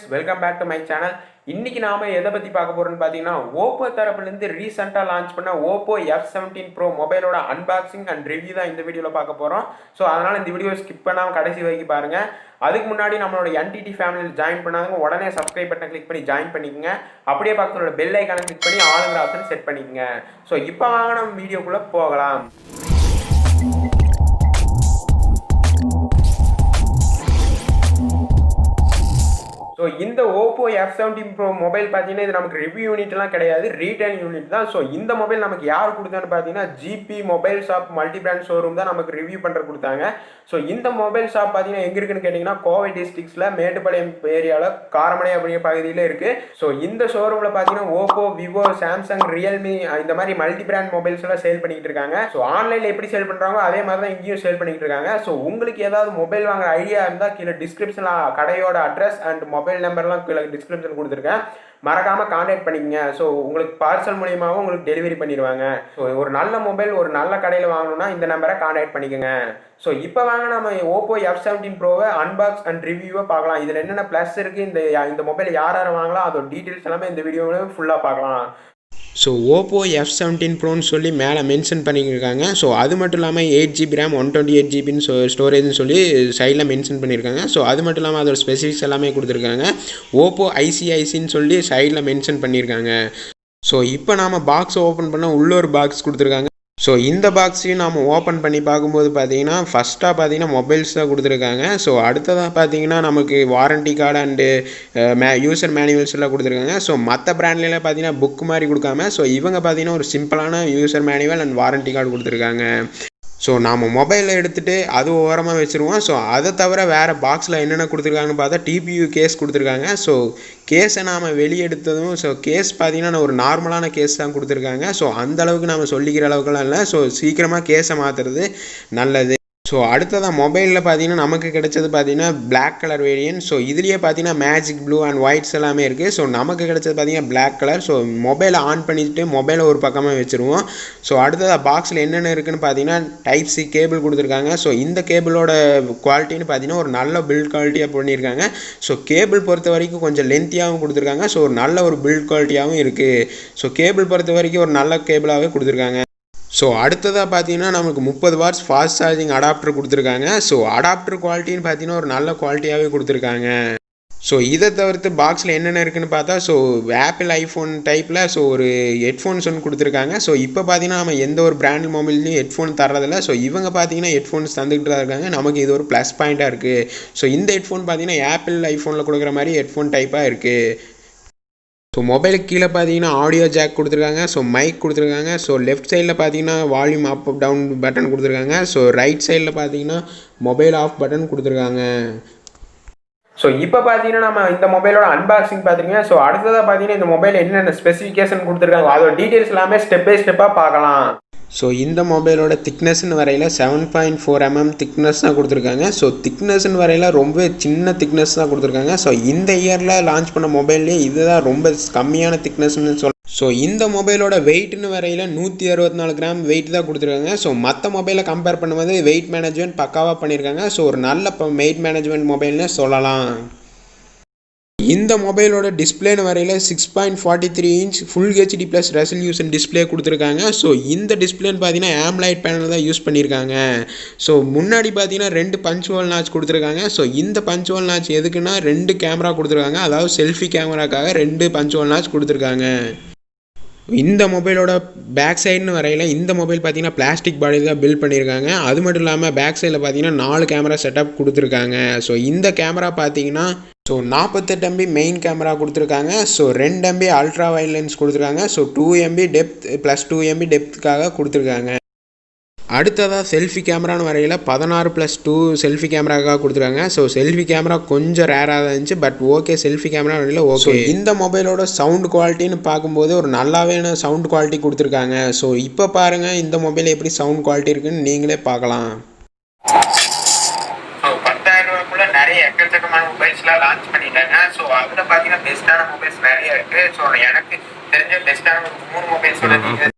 Friends, welcome back to my channel. இன்னைக்கு நாம எதை பத்தி பார்க்க போறோம்னு பார்த்தீங்கன்னா, ஓப்போ தரப்புலேருந்து ரீசெண்டாக லான்ச் பண்ண ஓப்போ F17 Pro மொபைலோட அன்பாக்சிங் அண்ட் ரிவ்யூ தான் இந்த வீடியோவில் பார்க்க போறோம். ஸோ அதனால இந்த வீடியோ ஸ்கிப் பண்ணாமல் கடைசி வரைக்கும் பாருங்க. அதுக்கு முன்னாடி நம்மளோட NTT ஃபேமிலியில் ஜாயின் பண்ணாதவங்க உடனே சப்ஸ்கிரைப் பட்டனை கிளிக் பண்ணி ஜாயின் பண்ணிக்கோங்க. அப்படியே பக்கத்தோட பெல் ஐக்கானை கிளிக் பண்ணி ஆளுங்கிற ஆப்ஷன் செட் பண்ணிக்கோங்க. ஸோ இப்போ வாங்க நம்ம வீடியோக்குள்ளே போகலாம். ஸோ இந்த ஓப்போ F17 Pro மொபைல் பார்த்தீங்கன்னா இது நமக்கு ரிவ்யூ யூனிட்லாம் கிடையாது, ரீட்டைல் யூனிட் தான். ஸோ இந்த மொபைல் நமக்கு யார் கொடுத்தான்னு பார்த்தீங்கன்னா GeePee mobile shop multi brand showroom தான் நமக்கு ரிவ்யூ பண்ணுற கொடுத்தாங்க. ஸோ இந்த மொபைல் ஷாப் பார்த்தீங்கன்னா எங்கே இருக்குன்னு கேட்டிங்கன்னா, கோவை டிஸ்ட்ரிக்ஸில் மேட்டுப்பாளையம் ஏரியாவில் காரமடை அப்படிங்கிற பகுதியில் இருக்குது. ஸோ இந்த ஷோரூமில் பார்த்தீங்கன்னா ஓப்போ, விவோ, சாம்சங், ரியல்மி இந்த மாதிரி மல்டி பிராண்ட் மொபைல்ஸ் எல்லாம் சேல் பண்ணிக்கிட்டு இருக்காங்க. ஸோ ஆன்லைனில் எப்படி சேல் பண்ணுறாங்களோ அதே மாதிரி தான் இங்கேயும் சேல் பண்ணிக்கிட்டு இருக்காங்க. ஸோ உங்களுக்கு ஏதாவது மொபைல் வாங்குற ஐடியா இருந்தால் கீழே டிஸ்கிரிப்ஷனில் கடையோட அட்ரஸ் அண்ட் மொபைல் நம்பர்லாம் கீழே டிஸ்கிரிப்ஷன் கொடுத்துருக்கேன், மறக்காம கான்டாக்ட் பண்ணிக்கங்க. ஸோ உங்களுக்கு பார்சல் மூலியமாகவும் உங்களுக்கு டெலிவரி பண்ணிடுவாங்க. ஸோ ஒரு நல்ல மொபைல் ஒரு நல்ல கடையில் வாங்கணும்னா இந்த நம்பரை கான்டாக்ட் பண்ணிக்கோங்க. ஸோ இப்போ வாங்க நம்ம ஓப்போ F17 ப்ரோவை அன்பாக்ஸ் அண்ட் ரிவ்யூவை பார்க்கலாம். இதில் என்னென்ன ப்ளஸ் இருக்குது, இந்த மொபைல் யார் யார் வாங்கலாம், அதோட டீட்டெயில்ஸ் எல்லாமே இந்த வீடியோவில் ஃபுல்லாக பார்க்கலாம். ஸோ ஓப்போ F17 ப்ரோன்னு சொல்லி மேலே மென்ஷன் பண்ணியிருக்காங்க. ஸோ அது மட்டும் இல்லாமல் 8GB RAM 128GB ஸ்டோரேஜ்னு சொல்லி சைடில் மென்ஷன் பண்ணியிருக்காங்க. ஸோ அது மட்டும் இல்லாமல் அதோட ஸ்பெசிஃபிக்ஸ் எல்லாமே கொடுத்துருக்காங்க. ஓப்போ ICICன்னு சொல்லி சைடில் மென்ஷன் பண்ணியிருக்காங்க. ஸோ இப்போ நாம் பாக்ஸ் ஓப்பன் பண்ணால் உள்ள ஒரு பாக்ஸ் கொடுத்துருக்காங்க. ஸோ இந்த பாக்ஸையும் நாம் ஓப்பன் பண்ணி பார்க்கும்போது பார்த்தீங்கன்னா ஃபஸ்ட்டாக பார்த்தீங்கன்னா மொபைல்ஸ் தான் கொடுத்துருக்காங்க. ஸோ அடுத்ததாக பார்த்தீங்கன்னா நமக்கு warranty card and user manuals எல்லாம் கொடுத்துருக்காங்க. ஸோ மற்ற பிராண்ட்லாம் பார்த்தீங்கன்னா புக் மாதிரி கொடுக்காம ஸோ இவங்க பார்த்தீங்கன்னா ஒரு சிம்பிளான user manual and warranty card கொடுத்துருக்காங்க. ஸோ நாம் மொபைலில் எடுத்துகிட்டு அது ஓரமாக வச்சுருவோம். ஸோ அதை தவிர வேறு பாக்ஸில் என்னென்ன கொடுத்துருக்காங்கன்னு பார்த்தா TPU கேஸ் கொடுத்துருக்காங்க. ஸோ கேஸை நாம் வெளியே எடுத்ததும் ஸோ கேஸ் பார்த்தீங்கன்னா ஒரு நார்மலான கேஸ் தான் கொடுத்துருக்காங்க. ஸோ அந்தளவுக்கு நாம் சொல்லிக்கிற அளவுக்குலாம் இல்லை. ஸோ சீக்கிரமாக கேஸை மாற்றுறது நல்லது. ஸோ அடுத்ததான் மொபைலில் பார்த்தீங்கன்னா நமக்கு கிடைச்சது பார்த்தீங்கன்னா பிளாக் கலர் வேரியன்ட். ஸோ இதுலேயே பார்த்தீங்கன்னா மேஜிக் ப்ளூ அண்ட் ஒயிட்ஸ் எல்லாமே இருக்குது. ஸோ நமக்கு கிடைச்சது பார்த்தீங்கன்னா பிளாக் கலர். ஸோ மொபைலை ஆன் பண்ணிவிட்டு மொபைலை ஒரு பக்கமாக வச்சுருவோம். ஸோ அடுத்ததாக பாக்ஸில் என்னென்ன இருக்குதுன்னு பார்த்தீங்கன்னா Type-C கேபிள் கொடுத்துருக்காங்க. ஸோ இந்த கேபிளோட குவாலிட்டின்னு பார்த்தீங்கன்னா ஒரு நல்ல பில்ட் குவாலிட்டியாக பண்ணியிருக்காங்க. ஸோ கேபிள் பொறுத்த வரைக்கும் கொஞ்சம் லென்த்தியாகவும் கொடுத்துருக்காங்க. ஸோ ஒரு நல்ல ஒரு பில்ட் குவாலிட்டியாகவும் இருக்குது. ஸோ கேபிள் பொறுத்த வரைக்கும் ஒரு நல்ல கேபிளாகவே கொடுத்துருக்காங்க. ஸோ அடுத்ததாக பார்த்தீங்கன்னா நமக்கு 30 வாட்ஸ் ஃபாஸ்ட் சார்ஜிங் அடாப்டர் கொடுத்துருக்காங்க. ஸோ அடாப்டர் குவாலிட்டின்னு பார்த்தீங்கன்னா ஒரு நல்ல குவாலிட்டியாகவே கொடுத்துருக்காங்க. ஸோ இதை தவிர்த்து பாக்ஸில் என்னென்ன இருக்குதுன்னு பார்த்தா ஸோ ஆப்பிள் ஐஃபோன் டைப்பில் ஸோ ஒரு ஹெட்ஃபோன்ஸ் ஒன்று கொடுத்துருக்காங்க. ஸோ இப்போ பார்த்தீங்கன்னா நம்ம எந்த ஒரு பிராண்ட் மொபைல்லையும் ஹெட்ஃபோன் தரதில்ல. ஸோ இவங்க பார்த்தீங்கன்னா ஹெட்ஃபோன்ஸ் தந்துக்கிட்டு தான் இருக்காங்க. நமக்கு இது ஒரு ப்ளஸ் பாயிண்ட்டாக இருக்குது. ஸோ இந்த ஹெட்ஃபோன் பார்த்தீங்கன்னா ஆப்பிள் ஐஃபோனில் கொடுக்குற மாதிரி ஹெட்ஃபோன் டைப்பாக இருக்குது. ஸோ மொபைலுக்கு கீழே பார்த்தீங்கன்னா ஆடியோ ஜாக் கொடுத்துருக்காங்க. ஸோ மைக் கொடுத்துருக்காங்க. ஸோ லெஃப்ட் சைடில் பார்த்தீங்கன்னா வால்யூம் அப் டவுன் பட்டன் கொடுத்துருக்காங்க. ஸோ ரைட் சைடில் பார்த்தீங்கன்னா மொபைல் ஆஃப் பட்டன் கொடுத்துருக்காங்க. ஸோ இப்போ பார்த்தீங்கன்னா நம்ம இந்த மொபைலோட அன்பாக்சிங் பார்த்துருக்கீங்க. ஸோ அடுத்ததாக பார்த்தீங்கன்னா இந்த மொபைல் என்னென்ன ஸ்பெசிஃபிகேஷன் கொடுத்துருக்காங்க அதோட டீட்டெயில்ஸ் எல்லாமே ஸ்டெப் பை ஸ்டெப்பாக பார்க்கலாம். ஸோ இந்த மொபைலோட திக்னஸ்ன்னு வரையில் 7.4 mm திக்னஸ் தான் கொடுத்துருக்காங்க. ஸோ திக்னஸ்ன்னு வரையில் ரொம்ப சின்ன திக்னஸ் தான் கொடுத்துருக்காங்க. ஸோ இந்த இயரில் லான்ச் பண்ண மொபைல்லேயே இதுதான் ரொம்ப கம்மியான திக்னஸ்ன்னு சொல்லலாம். ஸோ இந்த மொபைலோட வெயிட்னு வரையில் 164 கிராம் வெயிட் தான் கொடுத்துருக்காங்க. ஸோ மற்ற மொபைலை கம்பேர் பண்ணும்போது வெயிட் மேனேஜ்மெண்ட் பக்காவாக பண்ணியிருக்காங்க. ஸோ ஒரு நல்ல வெயிட் மேனேஜ்மெண்ட் மொபைல்னு சொல்லலாம். இந்த மொபைலோட டிஸ்பிளேன்னு வரையில் 6.43 inch full HD plus resolution display கொடுத்துருக்காங்க. ஸோ இந்த டிஸ்பிளேன்னு பார்த்தீங்கன்னா ஆம்லைட் பேனல் தான் யூஸ் பண்ணியிருக்காங்க. ஸோ முன்னாடி பார்த்தீங்கன்னா 2 பஞ்ச் ஹோல் நாச் கொடுத்துருக்காங்க. ஸோ இந்த பஞ்ச் ஹோல் நாச் எதுக்குன்னா 2 கேமரா கொடுத்துருக்காங்க. அதாவது செல்ஃபி கேமராக்காக 2 பஞ்ச் ஹோல் நாச் கொடுத்துருக்காங்க. இந்த மொபைலோட பேக் சைடுன்னு வரையில் இந்த மொபைல் பார்த்தீங்கன்னா பிளாஸ்டிக் பாடியில் தான் பில்ட் பண்ணியிருக்காங்க. அது மட்டும் இல்லாமல் பேக் சைடில் பார்த்தீங்கன்னா 4 கேமரா செட்டப் கொடுத்துருக்காங்க. ஸோ இந்த கேமரா பார்த்தீங்கன்னா ஸோ 48 MB மெயின் கேமரா கொடுத்துருக்காங்க. So 2 MB ultra wide lens கொடுத்துருக்காங்க. So 2 MB depth plus 2 MB டெப்த்துக்காக கொடுத்துருக்காங்க. அடுத்ததாக செல்ஃபி கேமரான்னு வரையில் 16+2 செல்ஃபி கேமராக்காக கொடுத்துருக்காங்க. ஸோ செல்ஃபி கேமரா கொஞ்சம் ரேராக தான் இருந்துச்சு, பட் ஓகே செல்ஃபி கேமரா வரையில் ஓகே. இந்த மொபைலோட சவுண்ட் குவாலிட்டின்னு பார்க்கும்போது ஒரு நல்லாவே சவுண்ட் குவாலிட்டி கொடுத்துருக்காங்க. ஸோ இப்போ பாருங்கள் இந்த மொபைல் எப்படி சவுண்ட் குவாலிட்டி இருக்குன்னு நீங்களே பார்க்கலாம். நிறைய எக்கச்சக்கமான மொபைல்ஸ்லாம் லான்ச் பண்ணிட்டாங்க. ஸோ அதில் பார்த்தீங்கன்னா பெஸ்ட்டான மொபைல்ஸ் நிறைய இருக்குது. ஸோ எனக்கு தெரிஞ்ச பெஸ்ட்டான 3 மொபைல்ஸோட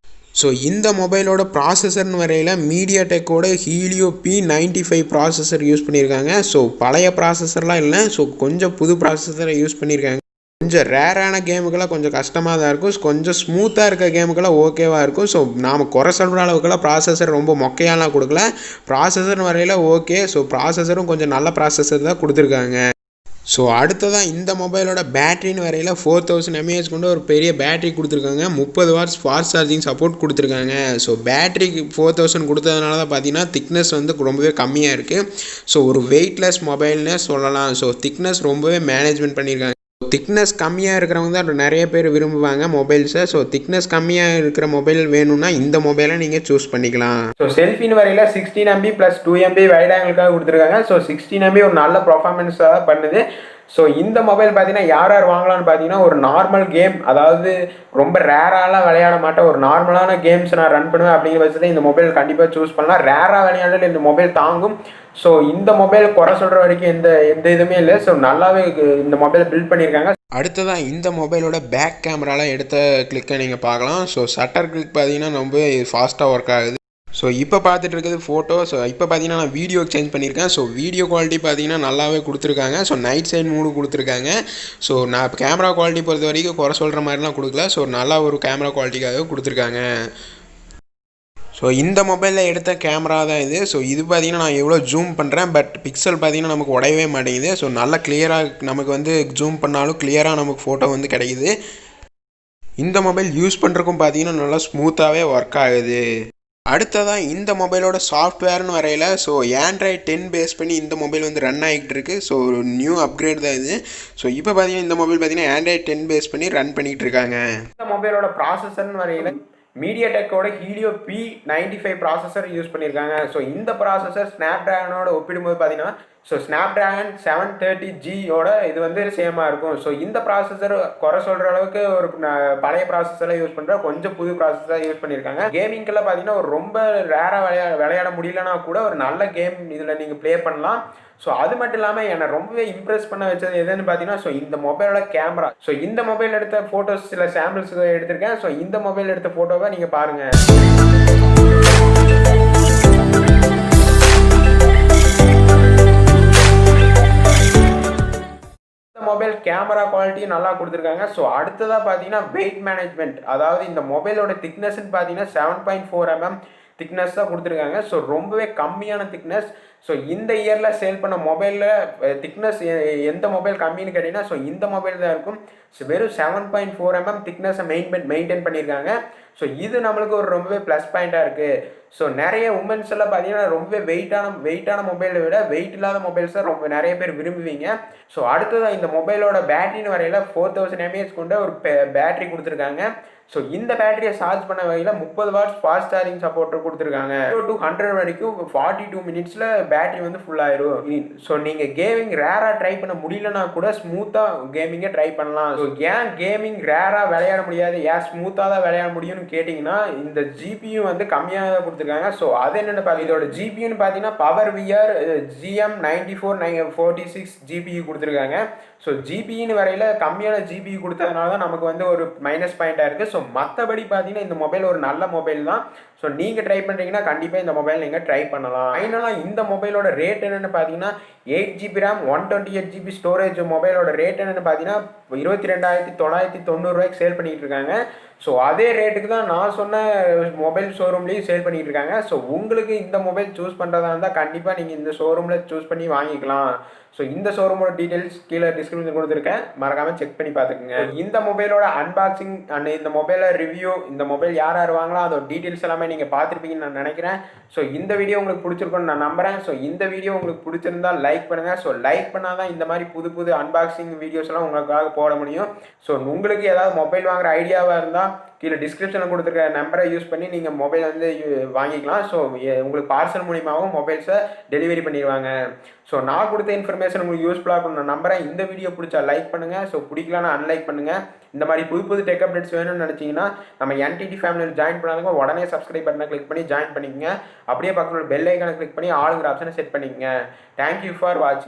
ஸோ இந்த மொபைலோட ப்ராசஸர்னு வரையில் மீடியாடெக்கோட ஹீலியோ P95 ப்ராசஸர் யூஸ் பண்ணியிருக்காங்க. ஸோ பழைய ப்ராசஸர்லாம் இல்லை, ஸோ கொஞ்சம் புது ப்ராசஸரை யூஸ் பண்ணியிருக்காங்க. கொஞ்சம் ரேரான கேமுக்கெல்லாம் கொஞ்சம் கஷ்டமாக தான் இருக்கும், கொஞ்சம் ஸ்மூத்தாக இருக்க கேமுக்கெல்லாம் ஓகேவாக இருக்கும். ஸோ நாம் குறை சொல்கிற அளவுக்குலாம் ப்ராசஸர் ரொம்ப மொக்கையாலாம் கொடுக்கல, ப்ராசஸர்னு வரையில் ஓகே. ஸோ ப்ராசஸரும் கொஞ்சம் நல்ல ப்ராசஸர் தான் கொடுத்துருக்காங்க. ஸோ அடுத்ததான் இந்த மொபைலோட பேட்டரின்னு வரையில் 4000 mAh கொண்டு ஒரு பெரிய பேட்டரி கொடுத்துருக்காங்க. 30 வாட்ஸ் ஃபாஸ்ட் சார்ஜிங் சப்போர்ட் கொடுத்துருக்காங்க. ஸோ பேட்டரிக்கு 4000 கொடுத்ததுனால தான் பார்த்தீங்கன்னா திக்னஸ் வந்து ரொம்பவே கம்மியாக இருக்குது. ஸோ ஒரு வெயிட்லெஸ் மொபைல்னே சொல்லலாம். ஸோ திக்னஸ் ரொம்பவே மேனேஜ்மெண்ட் பண்ணியிருக்காங்க. திக்னஸ் கம்மியாக இருக்கிறவங்க தான் நிறைய பேர் விரும்புவாங்க மொபைல்ஸை. ஸோ திக்னஸ் கம்மியாக இருக்கிற மொபைல் வேணும்னா இந்த மொபைலை நீங்கள் சூஸ் பண்ணிக்கலாம். ஸோ செல்ஃபின்னு வரையில் 16 MB + 2 MB வைட் ஆங்கிளுக்காக கொடுத்துருக்காங்க. ஸோ 16 MB ஒரு நல்ல பர்ஃபார்மன்ஸாக பண்ணுது. ஸோ இந்த மொபைல் பார்த்தீங்கன்னா யார் யார் வாங்கலாம்னு பார்த்தீங்கன்னா, ஒரு நார்மல் கேம், அதாவது ரொம்ப ரேராலாம் விளையாட மாட்டேன், ஒரு நார்மலான கேம்ஸ் நான் ரன் பண்ணுவேன் அப்படிங்கிற பட்சத்தில் இந்த மொபைல் கண்டிப்பாக சூஸ் பண்ணலாம். ரேராக விளையாண்டாலும் இந்த மொபைல் தாங்கும். ஸோ இந்த மொபைல் குறை சொல்கிற வரைக்கும் எந்த இதுவுமே இல்லை. ஸோ நல்லாவே இந்த மொபைல் பில்ட் பண்ணியிருக்காங்க. அடுத்ததான் இந்த மொபைலோட பேக் கேமராவில் எடுத்த கிளிக்கை நீங்கள் பார்க்கலாம். ஸோ ஷட்டர் கிளிக் பார்த்தீங்கன்னா ரொம்ப ஃபாஸ்ட்டாக ஒர்க் ஆகுது. ஸோ இப்போ பார்த்துட்டு இருக்கிறது ஃபோட்டோ. ஸோ இப்போ பார்த்தீங்கன்னா நான் வீடியோ சேஞ்ச் பண்ணியிருக்கேன். ஸோ வீடியோ குவாலிட்டி பார்த்தீங்கன்னா நல்லாவே கொடுத்துருக்காங்க. ஸோ நைட் சைட் மூடு கொடுத்துருக்காங்க. ஸோ நான் இப்போ கேமரா குவாலிட்டி பொறுத்த வரைக்கும் குறை சொல்கிற மாதிரிலாம் கொடுக்கல. ஸோ நல்லா ஒரு கேமரா குவாலிட்டிக்காக கொடுத்துருக்காங்க. ஸோ இந்த மொபைலில் எடுத்த கேமரா தான் இது. ஸோ இது பார்த்தீங்கன்னா நான் எவ்வளோ ஜூம் பண்ணுறேன், பட் பிக்சல் பார்த்தீங்கன்னா நமக்கு உடையவே மாட்டேங்குது. ஸோ நல்லா கிளியராக நமக்கு வந்து ஜூம் பண்ணாலும் கிளியராக நமக்கு ஃபோட்டோ வந்து கிடைக்குது. இந்த மொபைல் யூஸ் பண்ணுறக்கும் பார்த்தீங்கன்னா நல்லா ஸ்மூத்தாகவே ஒர்க் ஆகுது. அடுத்ததான் இந்த மொபைலோட சாஃப்ட்வேர்னு வரையில் ஸோ Android 10 பேஸ் பண்ணி இந்த மொபைல் வந்து ரன் ஆகிட்டு இருக்குது. ஸோ நியூ அப்கிரேட் தான் இது. ஸோ இப்போ பார்த்தீங்கன்னா இந்த மொபைல் பார்த்தீங்கன்னா Android 10 பேஸ் பண்ணி ரன் பண்ணிகிட்டு இருக்காங்க. இந்த மொபைலோட ப்ராசஸர்னு வரையில் மீடியாடெக்கோட ஹீலியோ P95 ப்ராசஸர் யூஸ் பண்ணியிருக்காங்க. ஸோ இந்த ப்ராசஸர் ஸ்னாப்ட்ராகனோட ஒப்பிடும்போது பார்த்தீங்கன்னா ஸோ ஸ்னாப்ட்ராகன் 730Gயோட இது வந்து சேமாக இருக்கும். ஸோ இந்த ப்ராசஸர் குறை சொல்கிற அளவுக்கு ஒரு பழைய ப்ராசஸரில் யூஸ் பண்ணுற கொஞ்சம் புது ப்ராசஸர் யூஸ் பண்ணியிருக்காங்க. கேமிங்கெல்லாம் பார்த்தீங்கன்னா ஒரு ரொம்ப ரேராக விளையாட முடியலன்னா கூட ஒரு நல்ல கேம் இதில் நீங்கள் ப்ளே பண்ணலாம். ஸோ அது மட்டும் இல்லாமல் என்னை ரொம்பவே இம்ப்ரெஸ் பண்ண வச்சது எதுன்னு பார்த்தீங்கன்னா ஸோ இந்த மொபைலோட கேமரா. ஸோ இந்த மொபைல் எடுத்த ஃபோட்டோஸ் சில சாம்பிள்ஸ் எடுத்திருக்கேன். ஸோ இந்த மொபைல் எடுத்த ஃபோட்டோவை நீங்கள் பாருங்கள். மொபைல் கேமரா குவாலிட்டி நல்லா கொடுத்துருக்காங்க. ஸோ அடுத்ததாக பார்த்தீங்கன்னா வெயிட் மேனேஜ்மெண்ட், அதாவது இந்த மொபைலோட திக்னஸ்ன்னு பார்த்தீங்கன்னா 7.4 mm திக்னஸ் தான் கொடுத்துருக்காங்க. ஸோ ரொம்பவே கம்மியான திக்னஸ். ஸோ இந்த இயரில் சேல் பண்ண மொபைலில் திக்னஸ் எந்த மொபைல் கம்மின்னு கேட்டிங்கன்னா ஸோ இந்த மொபைல் தான் இருக்கும். ஸோ வெறும் 7.4 mm திக்னஸை மெயின்டைன் பண்ணியிருக்காங்க. ஸோ இது நம்மளுக்கு ஒரு ரொம்பவே ப்ளஸ் பாயிண்ட்டாக இருக்குது. ஸோ நிறைய உமன்ஸ் எல்லாம் பார்த்தீங்கன்னா ரொம்பவே வெயிட்டான மொபைலை விட வெயிட் இல்லாத மொபைல்ஸ் தான் ரொம்ப நிறைய பேர் விரும்புவீங்க. ஸோ அடுத்ததான் இந்த மொபைலோட பேட்டரின்னு வரையில் 4000 mAh கொண்ட ஒரு பேட்டரி கொடுத்துருக்காங்க. ஸோ இந்த பேட்டரியை சார்ஜ் பண்ண வகையில் 30 வாட்ஸ் ஃபாஸ்ட் சார்ஜிங் சப்போர்ட் கொடுத்துருக்காங்க. 0 to 100 வரைக்கும் 42 மினிட்ஸில் பேட்டரி வந்து ஃபுல் ஆயிரும். ஸோ நீங்கள் கேமிங் ரேராக ட்ரை பண்ண முடியலன்னா கூட ஸ்மூத்தாக கேமிங்கை ட்ரை பண்ணலாம். ஸோ ஏன் கேமிங் ரேராக விளையாட முடியாது, ஏன் ஸ்மூத்தாக தான் விளையாட முடியும்னு கேட்டிங்கன்னா இந்த GPU வந்து கம்மியாக தான் கொடுத்துருக்காங்க. ஸோ அது என்னென்னு பார்த்து இதோட GPUன்னு பார்த்தீங்கன்னா பவர் VR GM9446 GPU கொடுத்துருக்காங்க. ஸோ GPUன்னு வரையில் கம்மியான GPU கொடுத்ததுனால தான் நமக்கு வந்து ஒரு மைனஸ் பாயிண்ட்டாக இருக்குது. ஸோ மற்றபடி பார்த்தீங்கன்னா இந்த மொபைல் ஒரு நல்ல மொபைல் தான். ஸோ நீங்கள் ட்ரை பண்ணுறீங்கன்னா கண்டிப்பாக இந்த மொபைல் நீங்கள் ட்ரை பண்ணலாம். ஃபைனலாக இந்த மொபைலோட ரேட் என்னென்னு பார்த்தீங்கன்னா 8GB RAM 128GB ஸ்டோரேஜ் மொபைலோட ரேட் என்னென்னு பார்த்தீங்கன்னா 22,990 சேல் பண்ணிகிட்டு இருக்காங்க. ஸோ அதே ரேட்டுக்கு தான் நான் சொன்ன மொபைல் ஷோரூம்லேயும் சேல் பண்ணிகிட்டு இருக்காங்க. ஸோ உங்களுக்கு இந்த மொபைல் சூஸ் பண்ணுறதா இருந்தால் கண்டிப்பாக நீங்கள் இந்த ஷோரூமில் சூஸ் பண்ணி வாங்கிக்கலாம். ஸோ இந்த ஷோரூமோட டீட்டெயில்ஸ் கீழே டிஸ்கிரிப்ஷன் கொடுத்துருக்கேன், மறக்காமல் செக் பண்ணி பார்த்துக்குங்க. இந்த மொபைலோட அன்பாக்சிங் அண்ட் இந்த மொபைலை ரிவ்யூ, இந்த மொபைல் யார் யார் வாங்கலாம் அதோட டீட்டெயில்ஸ் எல்லாமே நீங்கள் பார்த்துருப்பீங்கன்னு நான் நினைக்கிறேன். ஸோ இந்த வீடியோ உங்களுக்கு பிடிச்சிருக்குன்னு நான் நம்புகிறேன். ஸோ இந்த வீடியோ உங்களுக்கு பிடிச்சிருந்தால் லைக் பண்ணுங்கள். ஸோ லைக் பண்ணால் தான் இந்த மாதிரி புது புது அன்பாக்சிங் வீடியோஸ் எல்லாம் உங்களுக்காக போட முடியும். ஸோ உங்களுக்கு ஏதாவது மொபைல் வாங்குற ஐடியாவாக இருந்தால் கீழே டிஸ்கிரிப்ஷனில் கொடுத்துருக்க நம்பரை யூஸ் பண்ணி நீங்கள் மொபைல் வந்து வாங்கிக்கலாம். ஸோ உங்களுக்கு பார்சல் மூலியமாகவும் மொபைல்ஸை டெலிவரி பண்ணிடுவாங்க. ஸோ நான் கொடுத்த இன்ஃபர்மேஷன் உங்களுக்கு யூஸ்ஃபுல்லாக இருக்கும் நான் நம்புறேன். இந்த வீடியோ பிடிச்சா லைக் பண்ணுங்கள். ஸோ பிடிக்கலான்னா அன்லைக் பண்ணுங்கள். இந்த மாதிரி புது டெக் அப்டேட்ஸ் வேணும்னு நினச்சிங்கன்னா நம்ம NTT ஃபேமிலியில் ஜாயின் பண்ணாதவங்க உடனே சப்ஸ்கிரைப் பட்டனை கிளிக் பண்ணி ஜாயின் பண்ணிக்கங்க. அப்படியே பக்கத்தில் பெல் ஐக்கானை கிளிக் பண்ணி ஆளுங்கிற ஆப்ஷனை செட் பண்ணிக்கங்க. தேங்க்யூ ஃபார் வாட்சிங்.